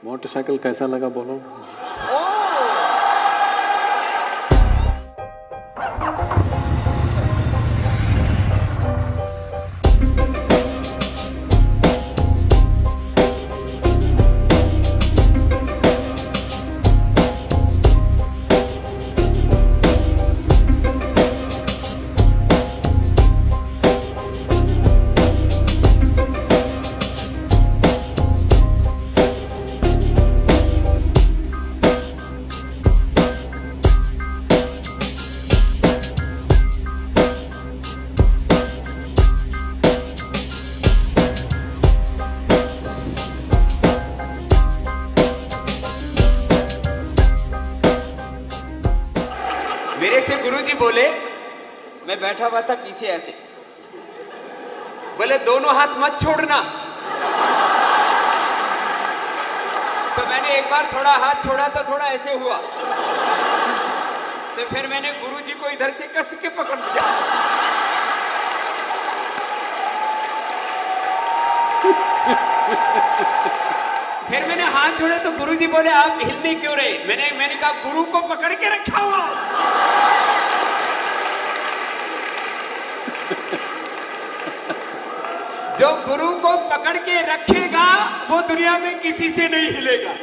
Motorcycle कैसा लगा बोलो। मेरे से गुरुजी बोले, मैं बैठा हुआ था पीछे ऐसे, बोले दोनों हाथ मत छोड़ना। तो मैंने एक बार थोड़ा हाथ छोड़ा तो थोड़ा ऐसे हुआ, तो फिर मैंने गुरुजी को इधर से कस के पकड़ लिया। फिर मैंने हाथ जोड़े तो गुरुजी बोले आप हिलने क्यों रहे? मैंने कहा गुरु को पकड़ के रखा हुआ। जो गुरु को पकड़ के रखेगा वो दुनिया में किसी से नहीं हिलेगा।